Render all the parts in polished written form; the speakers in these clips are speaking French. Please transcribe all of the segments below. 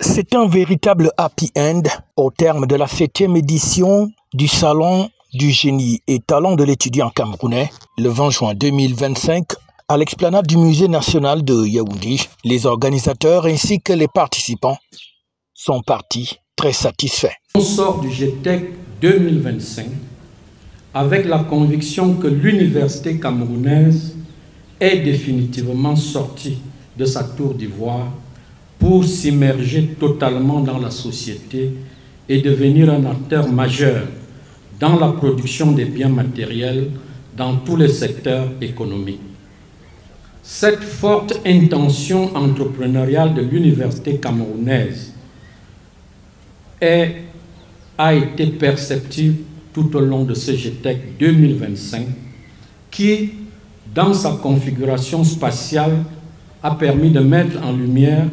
C'est un véritable happy end au terme de la 7e édition du Salon du génie et talent de l'étudiant camerounais le 20 juin 2025 à l'explanade du Musée national de Yaoundé. Les organisateurs ainsi que les participants sont partis très satisfaits. On sort du GTEC 2025 avec la conviction que l'université camerounaise est définitivement sortie de sa tour d'ivoire pour s'immerger totalement dans la société et devenir un acteur majeur dans la production des biens matériels dans tous les secteurs économiques. Cette forte intention entrepreneuriale de l'université camerounaise a été perceptible tout au long de ce GTEC 2025 qui, dans sa configuration spatiale, a permis de mettre en lumière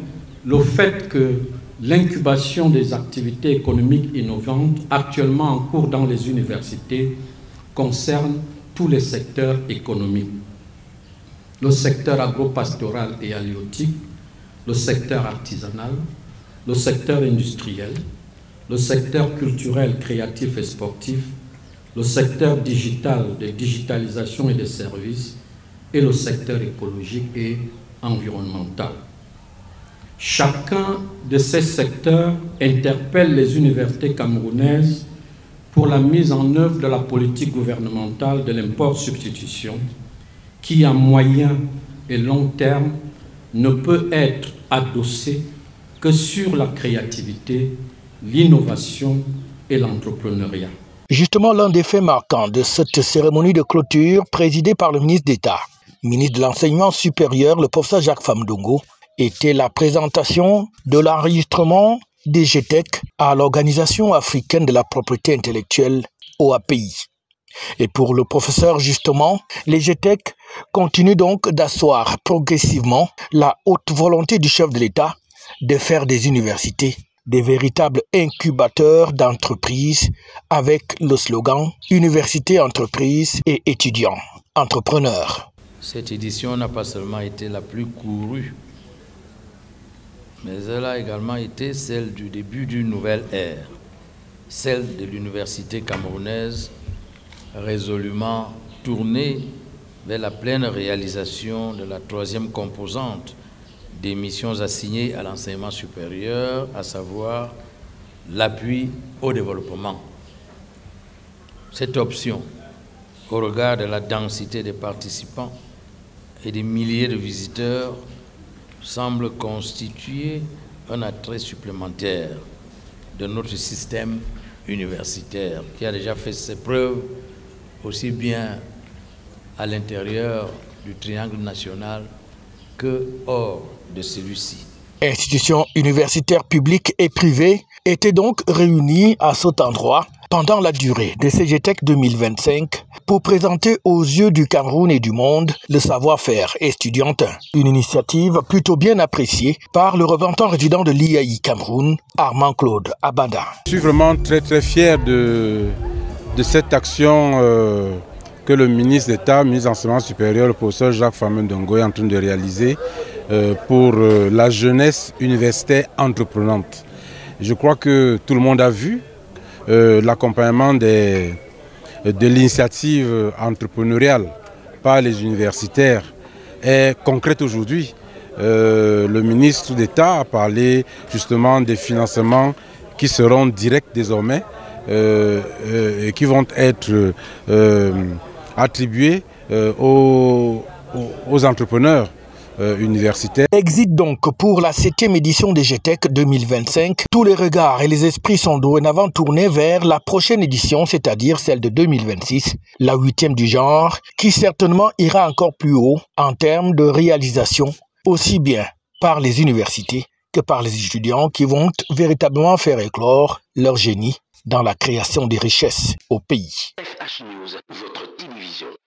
le fait que l'incubation des activités économiques innovantes actuellement en cours dans les universités concerne tous les secteurs économiques. Le secteur agropastoral et halieutique, le secteur artisanal, le secteur industriel, le secteur culturel, créatif et sportif, le secteur digital, de digitalisation et de services, et le secteur écologique et environnemental. Chacun de ces secteurs interpelle les universités camerounaises pour la mise en œuvre de la politique gouvernementale de l'import-substitution qui, à moyen et long terme, ne peut être adossée que sur la créativité, l'innovation et l'entrepreneuriat. Justement, l'un des faits marquants de cette cérémonie de clôture présidée par le ministre d'État, ministre de l'Enseignement supérieur, le professeur Jacques Famdongo, était la présentation de l'enregistrement des GTEC à l'Organisation africaine de la propriété intellectuelle, OAPI. Et pour le professeur, justement, les GTEC continuent donc d'asseoir progressivement la haute volonté du chef de l'État de faire des universités des véritables incubateurs d'entreprises avec le slogan « Université, entreprise et étudiants, entrepreneurs ». Cette édition n'a pas seulement été la plus courue, mais elle a également été celle du début d'une nouvelle ère, celle de l'université camerounaise résolument tournée vers la pleine réalisation de la troisième composante des missions assignées à l'enseignement supérieur, à savoir l'appui au développement. Cette option, au regard de la densité des participants et des milliers de visiteurs, semble constituer un attrait supplémentaire de notre système universitaire qui a déjà fait ses preuves aussi bien à l'intérieur du triangle national que hors de celui-ci. Institutions universitaires publiques et privées étaient donc réunies à cet endroit pendant la durée de ce GTEC 2025 pour présenter aux yeux du Cameroun et du monde le savoir-faire estudiantin. Une initiative plutôt bien appréciée par le représentant résident de l'IAI Cameroun, Armand Claude Abada. Je suis vraiment très fier de cette action que le ministre d'État, ministre de l'Enseignement supérieur, le professeur Jacques Famdongo est en train de réaliser pour la jeunesse universitaire entreprenante. Je crois que tout le monde a vu l'accompagnement de l'initiative entrepreneuriale par les universitaires est concrète aujourd'hui. Le ministre d'État a parlé justement des financements qui seront directs désormais et qui vont être attribués aux entrepreneurs universitaires. Exit donc pour la 7e édition des GTEC 2025. Tous les regards et les esprits sont dorénavant tournés vers la prochaine édition, c'est-à-dire celle de 2026, la 8e du genre, qui certainement ira encore plus haut en termes de réalisation, aussi bien par les universités que par les étudiants qui vont véritablement faire éclore leur génie dans la création des richesses au pays. FH News, votre télévision.